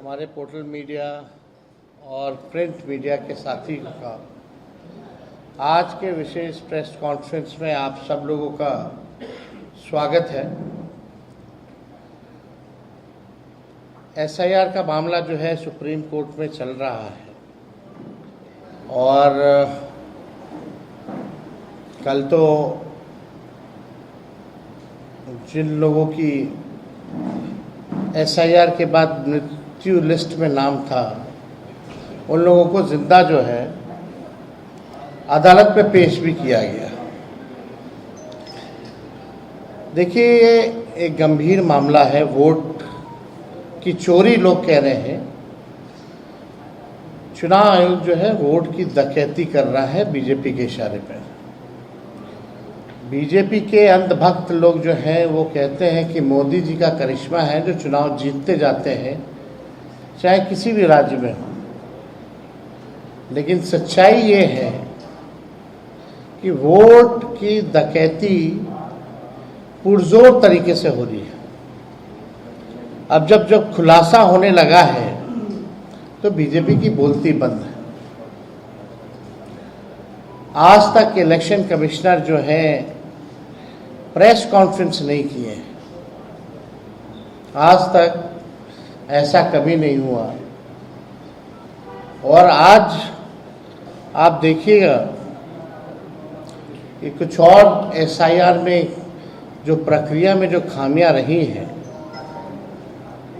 हमारे portal media और print media के साथी का आज के विशेष प्रेस कॉन्फ्रेंस में आप सब लोगों का स्वागत है। एसआईआर का मामला जो है सुप्रीम कोर्ट में चल रहा है और कल तो जिन लोगों की एसआईआर के बाद मृत्यु लिस्ट में नाम था उन लोगों को जिंदा जो है अदालत में पेश भी किया गया। देखिए, ये एक गंभीर मामला है। वोट की चोरी लोग कह रहे हैं। चुनाव आयोग जो है वोट की डकैती कर रहा है बीजेपी के इशारे पर। बीजेपी के अंधभक्त लोग जो हैं वो कहते हैं कि मोदी जी का करिश्मा है जो चुनाव जीतते जाते हैं, चाहे किसी भी राज्य में हो। लेकिन सच्चाई ये है कि वोट की डकैती पुरजोर तरीके से हो रही है। अब जब खुलासा होने लगा है तो बीजेपी की बोलती बंद है। आज तक इलेक्शन कमिश्नर जो है प्रेस कॉन्फ्रेंस नहीं किए। आज तक ऐसा कभी नहीं हुआ। और आज आप देखिएगा कि कुछ और एसआईआर में जो प्रक्रिया में जो खामियां रही हैं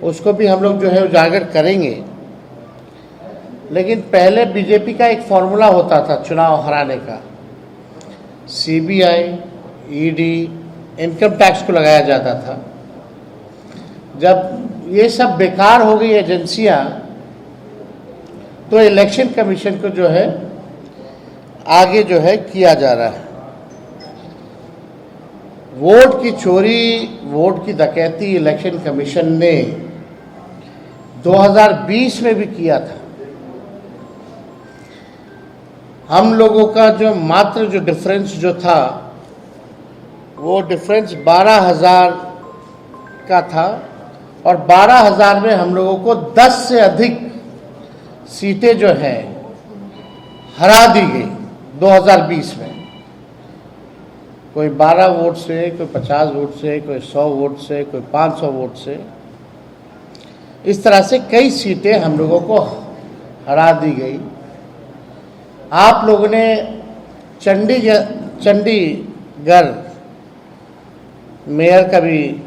उसको भी हम लोग जो है उजागर करेंगे। लेकिन पहले बीजेपी का एक फॉर्मूला होता था चुनाव हराने का। सीबीआई, ईडी, इनकम टैक्स को लगाया जाता था। जब ये सब बेकार हो गई एजेंसियां तो इलेक्शन कमीशन को जो है आगे जो है किया जा रहा है। वोट की चोरी, वोट की डकैती इलेक्शन कमीशन ने 2020 में भी किया था। हम लोगों का जो मात्र जो डिफरेंस जो था वो डिफरेंस 12,000 का था और 12,000 में हम लोगों को 10 से अधिक सीटें जो हैं हरा दी गई 2020 में। कोई 12 वोट से, कोई 50 वोट से, कोई 100 वोट से, कोई 500 वोट से। इस तरह से कई सीटें हम लोगों को हरा दी गई। आप लोगों ने चंडीगढ़ मेयर का भी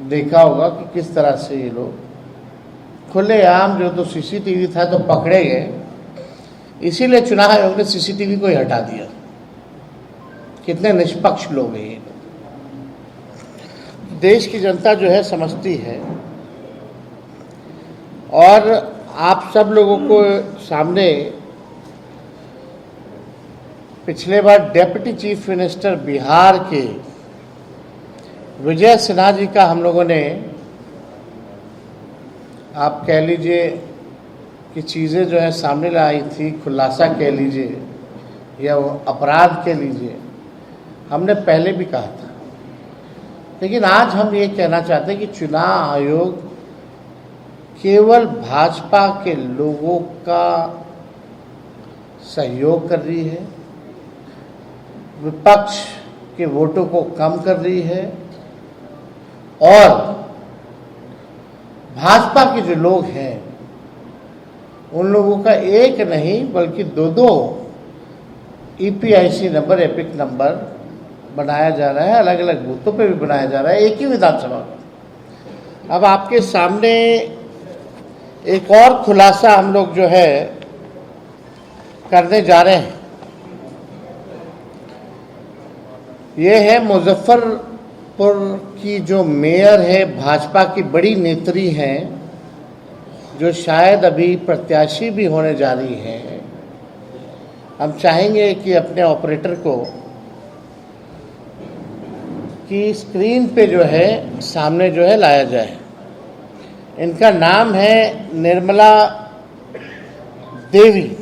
देखा होगा कि किस तरह से ये लोग खुलेआम जो तो सीसीटीवी था तो पकड़े गए। इसीलिए चुनाव आयोग ने सीसीटीवी को ही हटा दिया। कितने निष्पक्ष लोग हैं ये। देश की जनता जो है समझती है। और आप सब लोगों को सामने पिछले बार डेप्यूटी चीफ मिनिस्टर बिहार के विजय सिन्हा जी का हम लोगों ने, आप कह लीजिए कि चीज़ें जो है सामने लाई थी, खुलासा कह लीजिए या वो अपराध कह लीजिए, हमने पहले भी कहा था। लेकिन आज हम ये कहना चाहते हैं कि चुनाव आयोग केवल भाजपा के लोगों का सहयोग कर रही है, विपक्ष के वोटों को कम कर रही है और भाजपा के जो लोग हैं उन लोगों का एक नहीं बल्कि दो ईपीआईसी नंबर, एपिक नंबर बनाया जा रहा है। अलग अलग बूथों पे भी बनाया जा रहा है, एक ही विधानसभा में। अब आपके सामने एक और खुलासा हम लोग जो है करने जा रहे हैं। ये है मुजफ्फरपुर की जो मेयर है, भाजपा की बड़ी नेत्री हैं, जो शायद अभी प्रत्याशी भी होने जा रही हैं। हम चाहेंगे कि अपने ऑपरेटर को कि स्क्रीन पे जो है सामने जो है लाया जाए। इनका नाम है निर्मला देवी।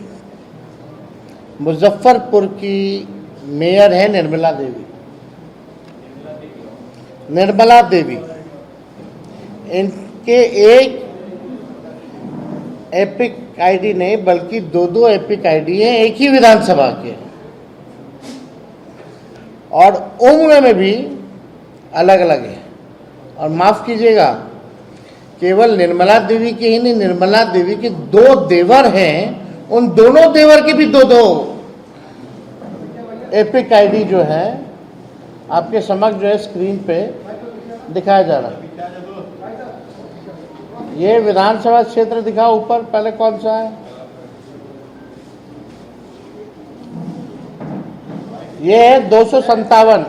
मुजफ्फरपुर की मेयर है निर्मला देवी। इनके एक एपिक आईडी नहीं बल्कि दो दो एपिक आईडी हैं एक ही विधानसभा के, और उम्र में भी अलग अलग है। और माफ कीजिएगा, केवल निर्मला देवी के ही नहीं, निर्मला देवी के दो देवर हैं, उन दोनों देवर के भी दो दो एपिक आईडी जो है आपके समक्ष जो है स्क्रीन पे दिखाया जा रहा है। ये विधानसभा क्षेत्र दिखाओ ऊपर, पहले कौन सा है? ये है 257,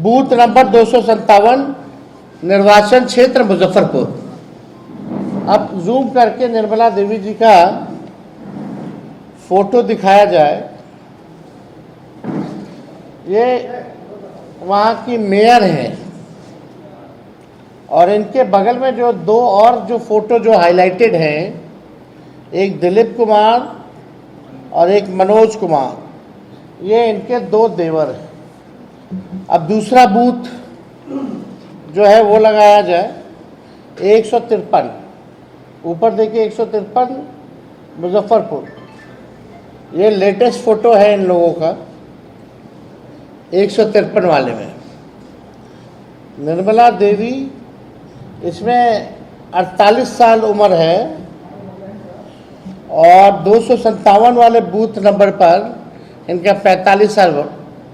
बूथ नंबर 257, निर्वाचन क्षेत्र मुजफ्फरपुर। अब जूम करके निर्मला देवी जी का फोटो दिखाया जाए। ये वहाँ की मेयर हैं, और इनके बगल में जो दो और जो फोटो जो हाईलाइटेड हैं, एक दिलीप कुमार और एक मनोज कुमार, ये इनके दो देवर हैं। अब दूसरा बूथ जो है वो लगाया जाए 153, ऊपर देखिए 153 मुजफ्फरपुर। ये लेटेस्ट फोटो है इन लोगों का 153 वाले में। निर्मला देवी, इसमें 48 साल उम्र है, और 257 वाले बूथ नंबर पर इनका 45 साल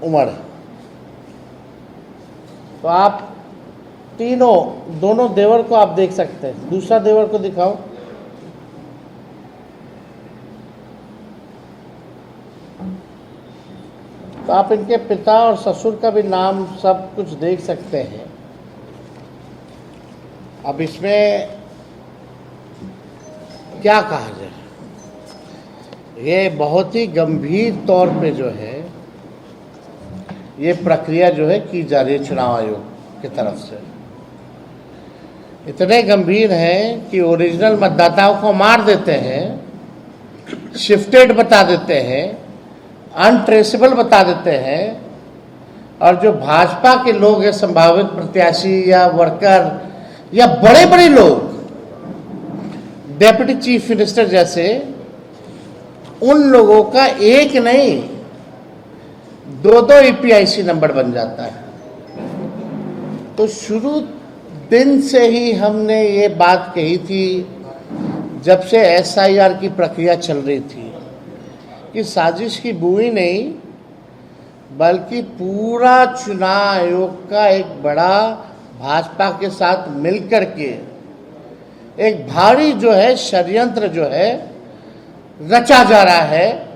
उम्र है। तो आप तीनों, दोनों देवर को आप देख सकते हैं। दूसरा देवर को दिखाओ। तो आप इनके पिता और ससुर का भी नाम सब कुछ देख सकते हैं। अब इसमें क्या कहा जाए, ये बहुत ही गंभीर तौर पे जो है ये प्रक्रिया जो है की जा रही है चुनाव आयोग की तरफ से। इतने गंभीर हैं कि ओरिजिनल मतदाताओं को मार देते हैं, शिफ्टेड बता देते हैं, अनट्रेसेबल बता देते हैं, और जो भाजपा के लोग हैं, संभावित प्रत्याशी या वर्कर या बड़े बड़े लोग, डेप्यूटी चीफ मिनिस्टर जैसे, उन लोगों का एक नहीं दो दो ईपीआईसी नंबर बन जाता है। तो शुरू दिन से ही हमने ये बात कही थी, जब से एसआईआर की प्रक्रिया चल रही थी, कि साजिश की बुई नहीं बल्कि पूरा चुनाव आयोग का एक बड़ा भाजपा के साथ मिलकर के एक भारी जो है षड्यंत्र जो है रचा जा रहा है,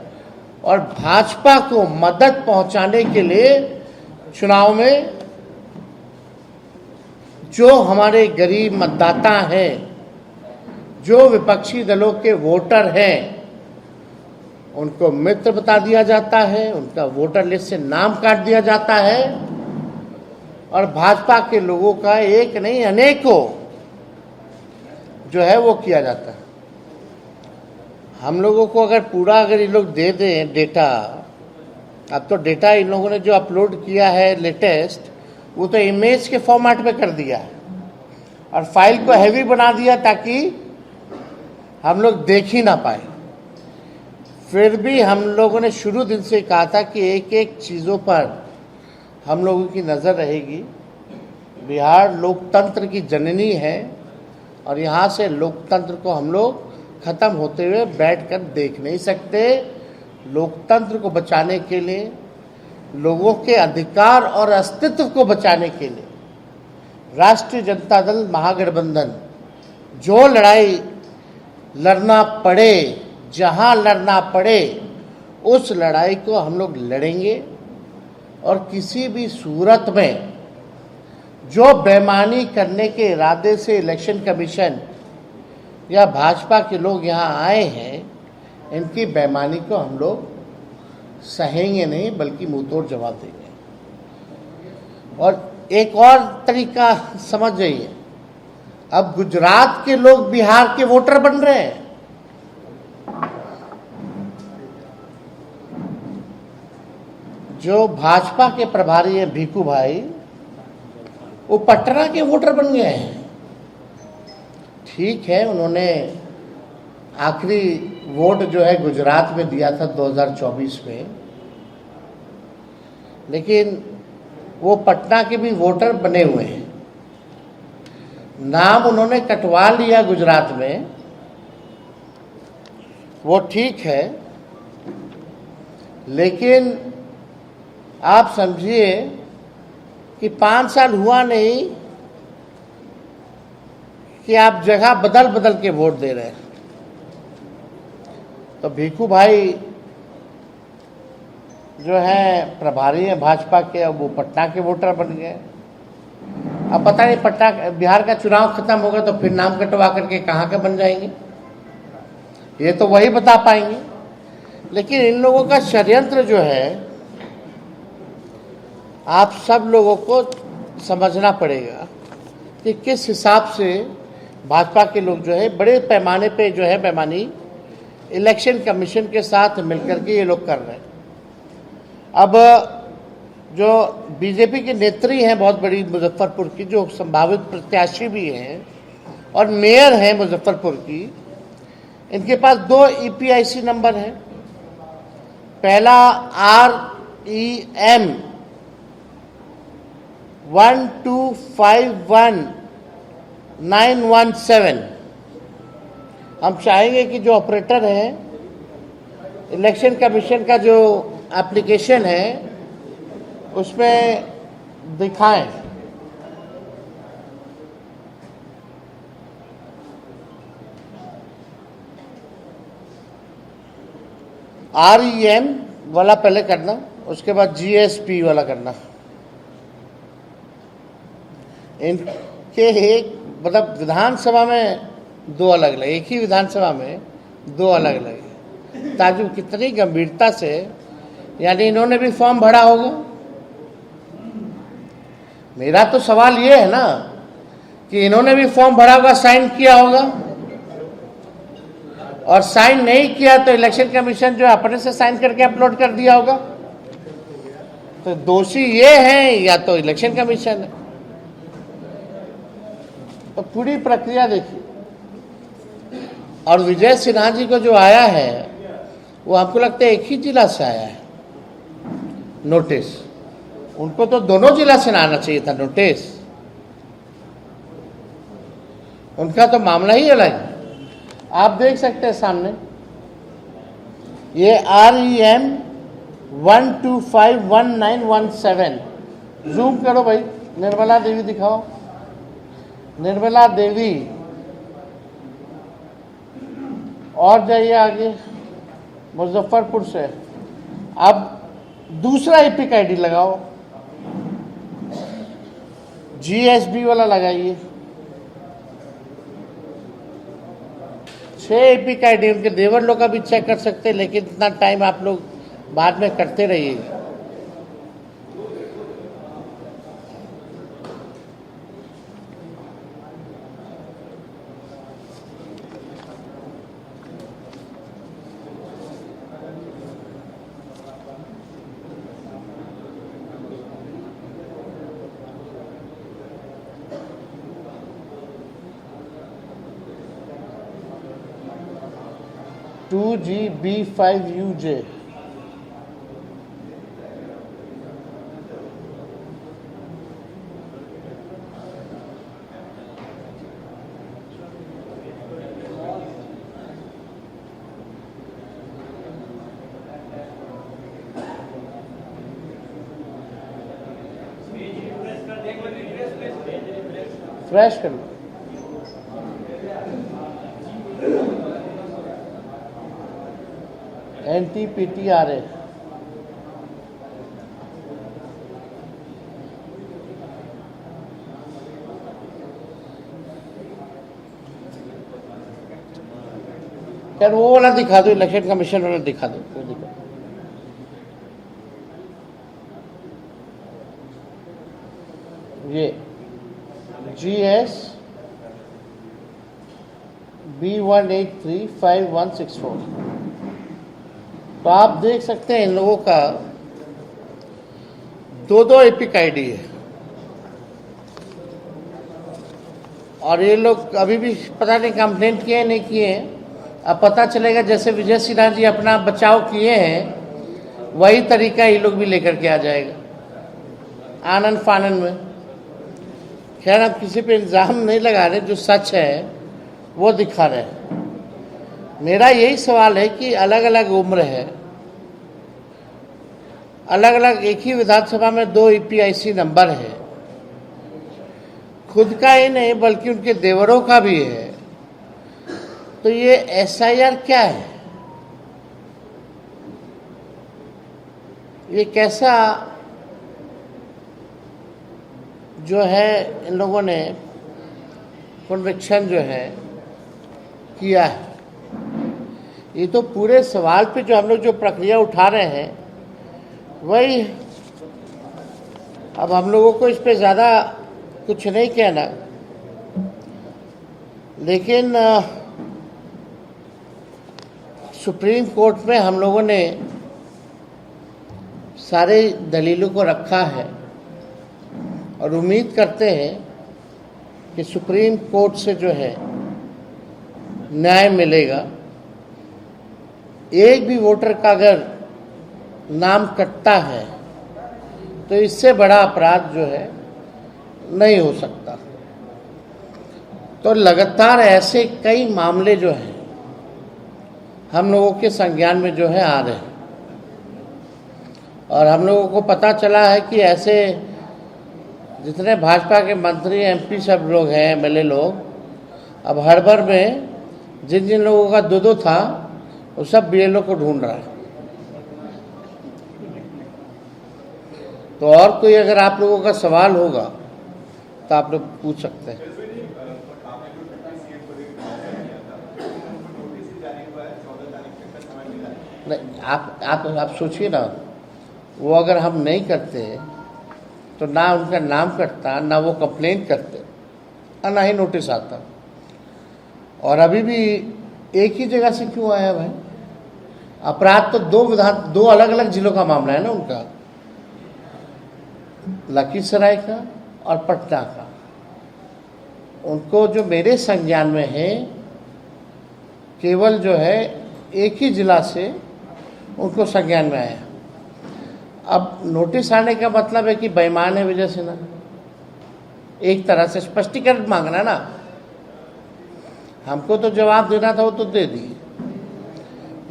और भाजपा को मदद पहुंचाने के लिए चुनाव में जो हमारे गरीब मतदाता हैं, जो विपक्षी दलों के वोटर हैं, उनको मित्र बता दिया जाता है, उनका वोटर लिस्ट से नाम काट दिया जाता है, और भाजपा के लोगों का एक नहीं अनेकों जो है वो किया जाता है। हम लोगों को अगर ये लोग दे दें डेटा, अब तो डेटा इन लोगों ने जो अपलोड किया है लेटेस्ट, वो तो इमेज के फॉर्मेट में कर दिया है और फाइल को हैवी बना दिया ताकि हम लोग देख ही ना पाए। फिर भी हम लोगों ने शुरू दिन से कहा था कि एक एक चीज़ों पर हम लोगों की नज़र रहेगी। बिहार लोकतंत्र की जननी है, और यहाँ से लोकतंत्र को हम लोग ख़त्म होते हुए बैठकर देख नहीं सकते। लोकतंत्र को बचाने के लिए, लोगों के अधिकार और अस्तित्व को बचाने के लिए राष्ट्रीय जनता दल महागठबंधन जो लड़ाई लड़ना पड़े, जहाँ लड़ना पड़े, उस लड़ाई को हम लोग लड़ेंगे। और किसी भी सूरत में जो बेईमानी करने के इरादे से इलेक्शन कमीशन या भाजपा के लोग यहाँ आए हैं, इनकी बेईमानी को हम लोग सहेंगे नहीं बल्कि मुंहतोड़ जवाब देंगे। और एक और तरीका समझ जाइए, अब गुजरात के लोग बिहार के वोटर बन रहे हैं। जो भाजपा के प्रभारी हैं भीखू भाई, वो पटना के वोटर बन गए हैं। ठीक है, उन्होंने आखिरी वोट जो है गुजरात में दिया था 2024 में, लेकिन वो पटना के भी वोटर बने हुए हैं। नाम उन्होंने कटवा लिया गुजरात में, वो ठीक है, लेकिन आप समझिए कि 5 साल हुआ नहीं कि आप जगह बदल बदल के वोट दे रहे हैं। तो भिखू भाई जो है प्रभारी हैं भाजपा के, अब वो पटना के वोटर बन गए। अब पता नहीं पटना बिहार का चुनाव खत्म होगा तो फिर नाम कटवा करके कहाँ के बन जाएंगे, ये तो वही बता पाएंगे। लेकिन इन लोगों का षड्यंत्र जो है आप सब लोगों को समझना पड़ेगा कि किस हिसाब से भाजपा के लोग जो है बड़े पैमाने पे जो है बेईमानी इलेक्शन कमीशन के साथ मिलकर के ये लोग कर रहे हैं। अब जो बीजेपी की नेत्री हैं बहुत बड़ी मुजफ्फरपुर की, जो संभावित प्रत्याशी भी हैं और मेयर हैं मुजफ्फरपुर की, इनके पास 2 ईपीआईसी नंबर हैं। पहला REM 1251917। हम चाहेंगे कि जो ऑपरेटर है इलेक्शन कमीशन का जो एप्लीकेशन है उसमें दिखाएं। REM वाला पहले करना, उसके बाद GSP वाला करना। इनके एक मतलब विधानसभा में 2 अलग अलग, एक ही विधानसभा में 2 अलग अलग। ताजु कितनी गंभीरता से, यानी इन्होंने भी फॉर्म भरा होगा। मेरा तो सवाल ये है ना कि इन्होंने भी फॉर्म भरा होगा, साइन किया होगा, और साइन नहीं किया तो इलेक्शन कमीशन जो अपने से साइन करके अपलोड कर दिया होगा। तो दोषी ये हैं या तो इलेक्शन कमीशन है। तो पूरी प्रक्रिया देखिए। और विजय सिन्हा जी को जो आया है वो हमको लगता है एक ही जिला से आया है नोटिस। उनको तो दोनों जिला से आना चाहिए था नोटिस। उनका तो मामला ही अलग है। आप देख सकते हैं सामने ये REM 1251917। जूम करो भाई, निर्मला देवी दिखाओ। निर्मला देवी, और जाइए आगे, मुजफ्फरपुर से। अब दूसरा एपिक ID लगाओ, GSB वाला लगाइए। 6 एपिक ID। उनके देवर लोग का भी चेक कर सकते हैं, लेकिन इतना टाइम आप लोग बाद में करते रहिएगा। To GB5UJ। फ्रेश कर लो। NTPTRA। यार वो वाला दिखा दो, इलेक्शन कमीशन वाला दिखा दो, वो दिखा। ये GS B1835164। तो आप देख सकते हैं इन लोगों का 2 एपिक ID है, और ये लोग अभी भी पता नहीं कंप्लेंट किए नहीं किए, अब पता चलेगा जैसे विजय सिन्हा जी अपना बचाव किए हैं वही तरीका ये लोग भी लेकर के आ जाएगा आनंद फानन में। खैर अब किसी पे इल्ज़ाम नहीं लगा रहे, जो सच है वो दिखा रहे हैं। मेरा यही सवाल है कि अलग अलग उम्र है, अलग अलग एक ही विधानसभा में 2 EPIC नंबर है, खुद का ही नहीं बल्कि उनके देवरों का भी है, तो ये SIR क्या है? ये कैसा जो है इन लोगों ने कन्विक्शन जो है किया है? ये तो पूरे सवाल पे जो हम लोग जो प्रक्रिया उठा रहे हैं वही, अब हम लोगों को इस पे ज़्यादा कुछ नहीं कहना, लेकिन सुप्रीम कोर्ट में हम लोगों ने सारे दलीलों को रखा है और उम्मीद करते हैं कि सुप्रीम कोर्ट से जो है न्याय मिलेगा। एक भी वोटर का अगर नाम कटता है तो इससे बड़ा अपराध जो है नहीं हो सकता। तो लगातार ऐसे कई मामले जो हैं हम लोगों के संज्ञान में जो है आ रहे हैं और हम लोगों को पता चला है कि ऐसे जितने भाजपा के मंत्री MP सब लोग हैं, MLA लोग, अब हड़बड़ में जिन जिन लोगों का 2-2 था वो सब BLO को ढूंढ रहा है। तो और कोई अगर आप लोगों का सवाल होगा तो आप लोग पूछ सकते हैं। नहीं, आप सोचिए ना, वो अगर हम नहीं करते तो ना उनका नाम कटता, ना वो कंप्लेंट करते और ना ही नोटिस आता। और अभी भी एक ही जगह से क्यों आया भाई? अपराध तो दो अलग अलग जिलों का मामला है ना उनका, लखीसराय का और पटना का। उनको जो मेरे संज्ञान में है केवल जो है एक ही जिला से उनको संज्ञान में आया। अब नोटिस आने का मतलब है कि बेईमान है विजय सिन्हा, एक तरह से स्पष्टीकरण मांगना ना। हमको तो जवाब देना था वो तो दे दिए,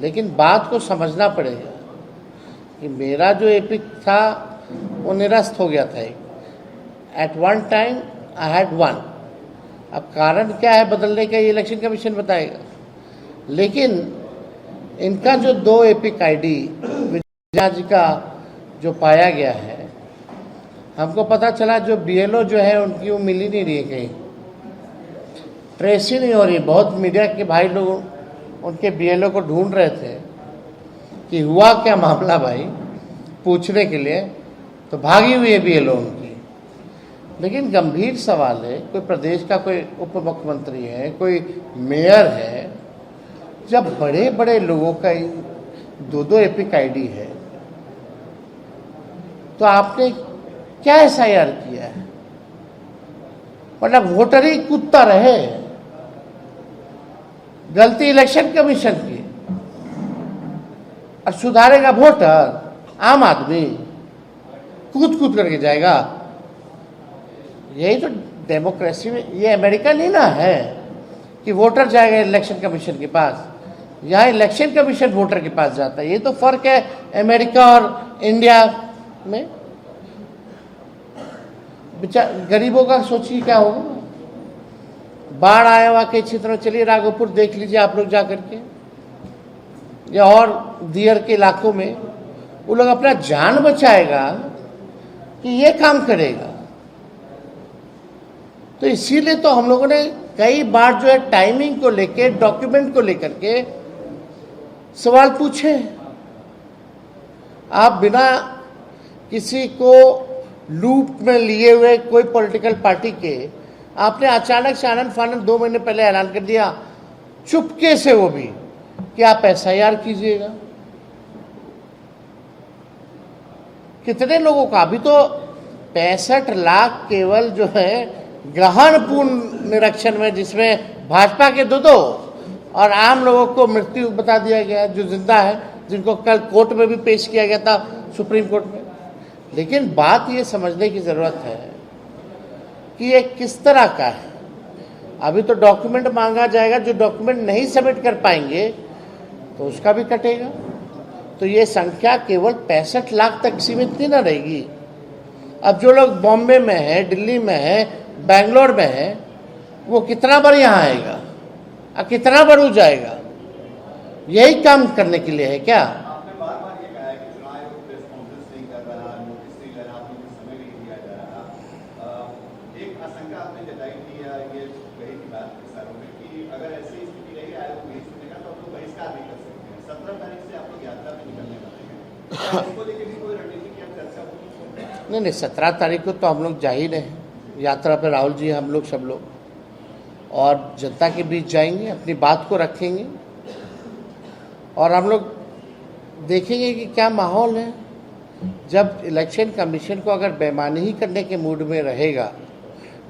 लेकिन बात को समझना पड़ेगा कि मेरा जो एपिक था वो निरस्त हो गया था। At one time I had one. अब कारण क्या है बदलने का ये इलेक्शन कमीशन बताएगा, लेकिन इनका जो 2 एपिक ID विजय जी का जो पाया गया है, हमको पता चला जो BLO जो है उनकी वो मिल ही नहीं रही है, कहीं ट्रेस ही नहीं हो रही। बहुत मीडिया के भाई लोग उनके BLO को ढूंढ रहे थे कि हुआ क्या मामला भाई, पूछने के लिए, तो भागी हुई है BLO उनकी। लेकिन गंभीर सवाल है, कोई प्रदेश का कोई उप मुख्यमंत्री है, कोई मेयर है, जब बड़े बड़े लोगों का 2-2 एपिक ID है तो आपने क्या SIR किया है? मतलब वोटर ही कूदता रहे। गलती इलेक्शन कमीशन की और सुधारेगा वोटर, आम आदमी कूद कूद करके जाएगा। यही तो डेमोक्रेसी में, ये अमेरिका नहीं ना है कि वोटर जाएगा इलेक्शन कमीशन के पास, यहाँ इलेक्शन कमीशन वोटर के पास जाता है। ये तो फर्क है अमेरिका और इंडिया में। गरीबों का सोचिए क्या होगा। बाढ़ आया हुआ कई क्षेत्र में, चलिए राघोपुर देख लीजिए आप लोग जा करके, या और दियर के इलाकों में, वो लोग अपना जान बचाएगा कि ये काम करेगा। तो इसीलिए तो हम लोगों ने कई बार जो है टाइमिंग को लेके, डॉक्यूमेंट को लेकर के सवाल पूछे। आप बिना किसी को लूप में लिए हुए कोई पॉलिटिकल पार्टी के आपने अचानक से आनंद फानंद 2 महीने पहले ऐलान कर दिया, चुपके से, वो भी कि आप SIR कीजिएगा। कितने लोगों का? अभी तो 65 लाख केवल जो है ग्रहण पूर्ण निरीक्षण में, जिसमें भाजपा के 2-2 और आम लोगों को मृत्यु बता दिया गया, जो जिंदा है, जिनको कल कोर्ट में भी पेश किया गया था, सुप्रीम कोर्ट में। लेकिन बात ये समझने की ज़रूरत है कि ये किस तरह का है। अभी तो डॉक्यूमेंट मांगा जाएगा, जो डॉक्यूमेंट नहीं सबमिट कर पाएंगे तो उसका भी कटेगा। तो ये संख्या केवल 65 लाख तक सीमित नहीं ना रहेगी। अब जो लोग बॉम्बे में है, दिल्ली में है, बेंगलोर में है, वो कितना बार यहाँ आएगा और कितना बार वो जाएगा? यही काम करने के लिए है क्या? आपने बार बार ये कहा है कि चुनाव आयोग रिस्पॉन्स नहीं कर रहा, नोटिस नहीं ले रहा, आपको समय नहीं दिया जा रहा। एक आशंका आपने जताई थी या ये कही थी बात किसानों में कि अगर ऐसी स्थिति रही आयोग नहीं सुनेगा तो आप लोग बहिष्कार नहीं कर सकते हैं। 17 तारीख से आप लोग यात्रा में निकलने वाले हैं, इसको लेकर भी कोई रणनीति की आप चर्चा होगी? नहीं, 17 तारीख को तो हम लोग जा ही रहे हैं यात्रा पर। राहुल जी, हम लोग सब लोग और जनता के बीच जाएंगे, अपनी बात को रखेंगे और हम लोग देखेंगे कि क्या माहौल है। जब इलेक्शन कमीशन को अगर बेईमानी ही करने के मूड में रहेगा,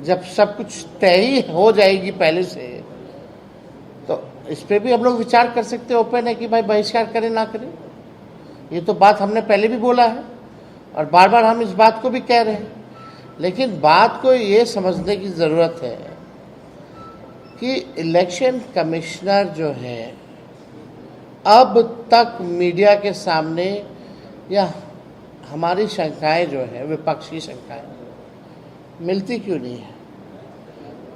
जब सब कुछ तय ही हो जाएगी पहले से, तो इस पर भी हम लोग विचार कर सकते हैं। ओपन है कि भाई बहिष्कार करें ना करें। ये तो बात हमने पहले भी बोला है और बार बार हम इस बात को भी कह रहे हैं। लेकिन बात को ये समझने की ज़रूरत है कि इलेक्शन कमिश्नर जो है अब तक मीडिया के सामने, या हमारी शंकाएं जो है, विपक्षी शंकाएं, मिलती क्यों नहीं है?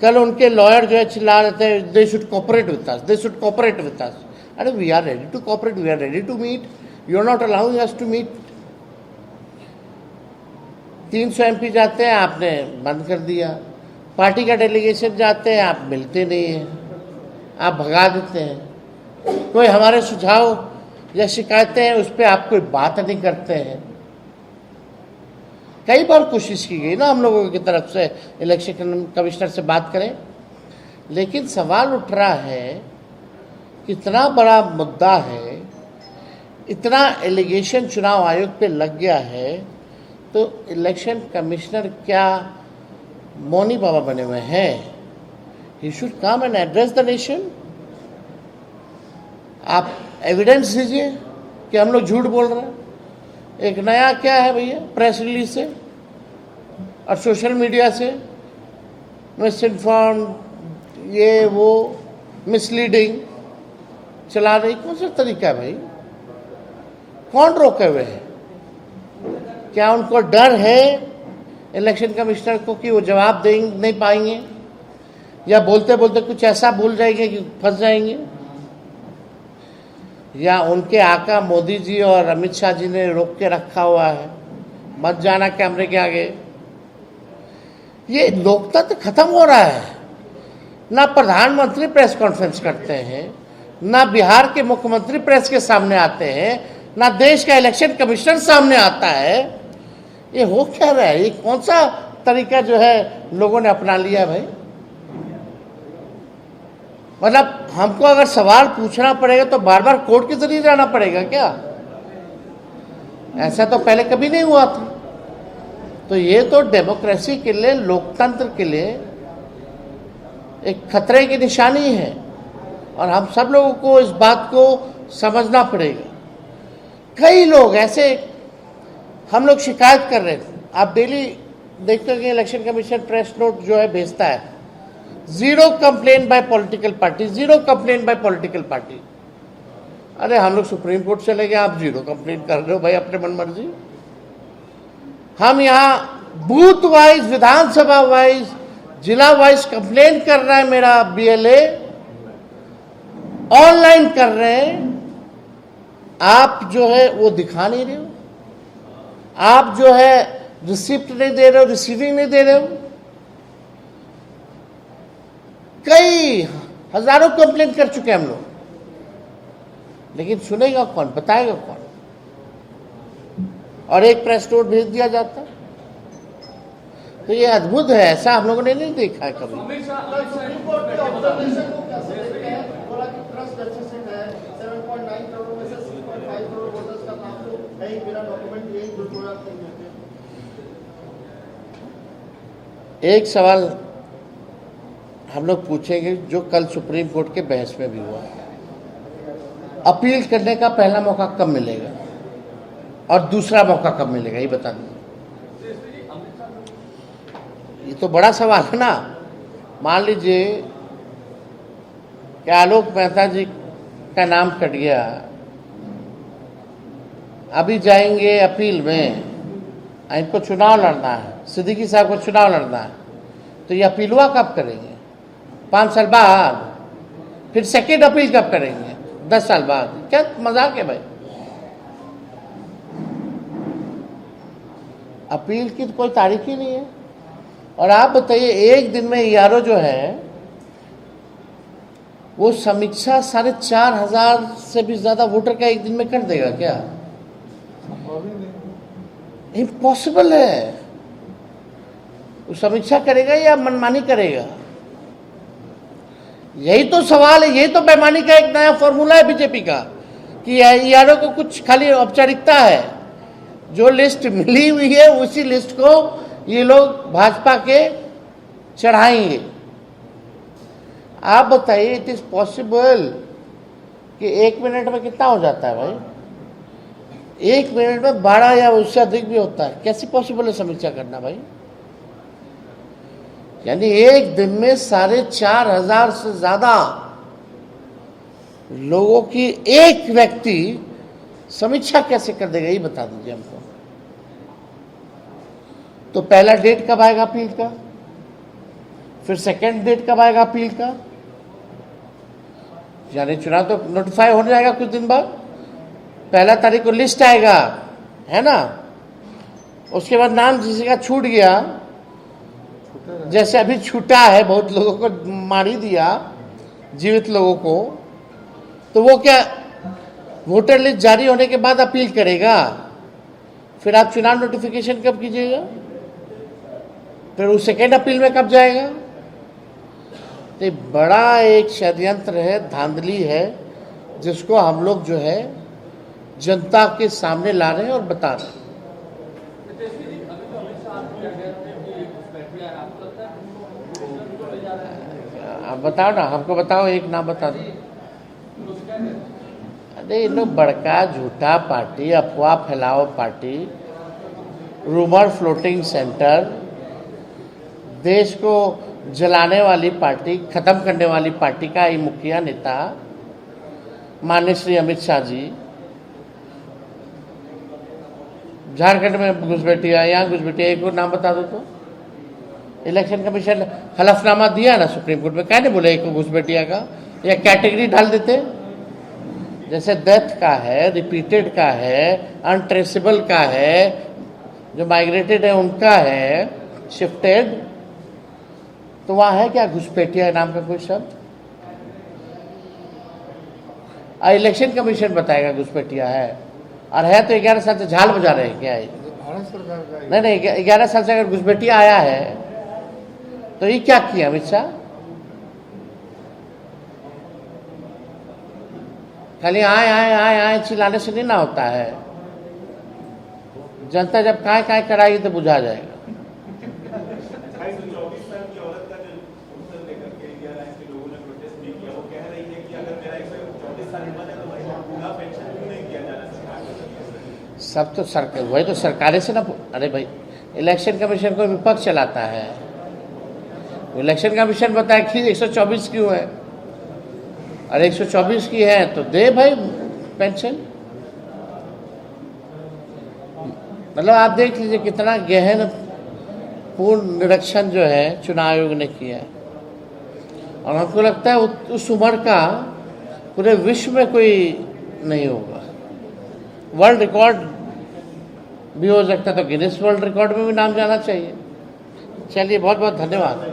कल उनके लॉयर जो है चिल्ला रहे थे, they should cooperate with us, they should cooperate with us. अरे we are ready to cooperate, we are ready to meet, you are not allowing us to meet. 300 MP जाते हैं, आपने बंद कर दिया। पार्टी का डेलीगेशन जाते हैं, आप मिलते नहीं हैं, आप भगा देते हैं। कोई हमारे सुझाव या शिकायतें हैं उस पर आप कोई बात नहीं करते हैं। कई बार कोशिश की गई ना हम लोगों की तरफ से इलेक्शन कमिश्नर से बात करें, लेकिन सवाल उठ रहा है, इतना बड़ा मुद्दा है, इतना एलिगेशन चुनाव आयोग पे लग गया है, तो इलेक्शन कमिश्नर क्या मौनी बाबा बने हुए हैं? He should come and address the nation. आप एविडेंस दीजिए कि हम लोग झूठ बोल रहे हैं। एक नया क्या है भैया, प्रेस रिलीज से और सोशल मीडिया से मिस इन्फॉर्म, ये वो मिसलीडिंग चला रही, कौन सा तरीका है भाई? कौन रोके हुए हैं? क्या उनको डर है इलेक्शन कमिश्नर को कि वो जवाब दे नहीं पाएंगे, या बोलते बोलते कुछ ऐसा भूल जाएंगे कि फंस जाएंगे, या उनके आका मोदी जी और अमित शाह जी ने रोक के रखा हुआ है, मत जाना कैमरे के आगे? ये लोकतंत्र खत्म हो रहा है। ना प्रधानमंत्री प्रेस कॉन्फ्रेंस करते हैं, ना बिहार के मुख्यमंत्री प्रेस के सामने आते हैं, ना देश का इलेक्शन कमिश्नर सामने आता है। ये हो क्या रहा है? ये कौन सा तरीका जो है लोगों ने अपना लिया भाई? मतलब हमको अगर सवाल पूछना पड़ेगा तो बार बार कोर्ट के जरिए जाना पड़ेगा क्या? ऐसा तो पहले कभी नहीं हुआ था। तो ये तो डेमोक्रेसी के लिए, लोकतंत्र के लिए एक खतरे की निशानी है और हम सब लोगों को इस बात को समझना पड़ेगा। कई लोग ऐसे, हम लोग शिकायत कर रहे थे, आप डेली देखते हो कि इलेक्शन कमीशन प्रेस नोट जो है भेजता है, 0 complain bye political party, 0 complain bye political party. अरे हम लोग सुप्रीम कोर्ट चले गए, आप 0 कंप्लेन कर रहे हो भाई अपने मन मर्जी। हम यहाँ बूथ वाइज, विधानसभा वाइज, जिला वाइज कंप्लेन कर रहा है मेरा BLA, ऑनलाइन कर रहे हैं, आप जो है वो दिखा नहीं रहे हो, आप जो है रिसिप्ट नहीं दे रहे हो, रिसीविंग नहीं दे रहे हो। कई हजारों कंप्लेन कर चुके हैं हम लोग, लेकिन सुनेगा कौन, बताएगा कौन? और एक प्रेस नोट भेज दिया जाता। तो ये अद्भुत है, ऐसा हम लोगों ने नहीं देखा है कभी। एक सवाल हम लोग पूछेंगे जो कल सुप्रीम कोर्ट के बहस में भी हुआ, अपील करने का पहला मौका कब मिलेगा और दूसरा मौका कब मिलेगा, ये बता दीजिए। ये तो बड़ा सवाल है ना। मान लीजिए कि आलोक मेहता जी का नाम कट गया, अभी जाएंगे अपील में, इनको चुनाव लड़ना है, सिद्दीकी साहब को चुनाव लड़ना है, तो ये अपीलवा कब करेंगे? 5 साल बाद। फिर सेकेंड अपील कब करेंगे? 10 साल बाद। क्या मजाक है भाई? अपील की तो कोई तारीख ही नहीं है। और आप बताइए, एक दिन में यारो जो है वो समीक्षा 4,500 से भी ज्यादा वोटर का एक दिन में कर देगा क्या? इम्पॉसिबल है। वो समीक्षा करेगा या मनमानी करेगा? यही तो सवाल है, यही तो बेईमानी का एक नया फॉर्मूला है बीजेपी का कि यारों को कुछ खाली औपचारिकता है। जो लिस्ट मिली हुई है उसी लिस्ट को ये लोग भाजपा के चढ़ाएंगे। आप बताइए, इट इज पॉसिबल कि 1 मिनट में कितना हो जाता है भाई? 1 मिनट में 12 या उससे अधिक भी होता है। कैसे पॉसिबल है समीक्षा करना भाई? यानी एक दिन में 4,500 से ज्यादा लोगों की एक व्यक्ति समीक्षा कैसे कर देगा, ये बता दीजिए हमको। तो पहला डेट कब आएगा अपील का? फिर सेकंड डेट कब आएगा अपील का? यानी चुनाव तो नोटिफाई हो जाएगा कुछ दिन बाद। 1 तारीख को लिस्ट आएगा, है ना? उसके बाद नाम किसी का छूट गया, जैसे अभी छूटा है, बहुत लोगों को मार ही दिया, जीवित लोगों को, तो वो क्या वोटर लिस्ट जारी होने के बाद अपील करेगा? फिर आप चुनाव नोटिफिकेशन कब कीजिएगा? फिर वो सेकेंड अपील में कब जाएगा? तो बड़ा एक षड्यंत्र है, धांधली है, जिसको हम लोग जो है जनता के सामने ला रहे हैं और बता रहे हैं। आप बताओ ना, हमको बताओ, एक नाम बता दो। अरे इन लोग बड़का झूठा पार्टी, अफवाह फैलाओ पार्टी, रूमर फ्लोटिंग सेंटर, देश को जलाने वाली पार्टी, खत्म करने वाली पार्टी का ये मुखिया नेता माननीय श्री अमित शाह जी झारखंड में घुसपैठिया, यहाँ घुसपैठिया, एक और नाम बता दो तो। इलेक्शन कमीशन हलफनामा दिया ना सुप्रीम कोर्ट में, क्या नहीं बोले एक घुसपैठिया का, या कैटेगरी डाल देते, जैसे डेथ का है, रिपीटेड का है, अनट्रेसेबल का है, जो माइग्रेटेड है उनका है, शिफ्टेड, तो वहां है क्या घुसपैठिया नाम का कोई शब्द? इलेक्शन कमीशन बताएगा घुसपैठिया है, और है तो 11 साल से झाल बजा रहे हैं क्या? भारत सरकार का नहीं, 11 साल से अगर घुसपैठिया आया है तो ये क्या किया अमित शाह? खाली आए आए आए आए चिल्लाने से नहीं ना होता है। जनता जब काय काय कराएगी तो बुझा जाएगा। सब तो सरकार, वही तो सरकारें से ना। अरे भाई, इलेक्शन कमीशन को विपक्ष चलाता है, इलेक्शन कमीशन बताया कि 124 क्यों है, और 124 की है तो दे भाई पेंशन। मतलब आप देख लीजिए कितना गहन पूर्ण निरीक्षण जो है चुनाव आयोग ने किया है। और हमको लगता है उस उम्र का पूरे विश्व में कोई नहीं होगा। वर्ल्ड रिकॉर्ड भी हो सकता है, तो गिनीज वर्ल्ड रिकॉर्ड में भी नाम जाना चाहिए। चलिए, बहुत बहुत धन्यवाद।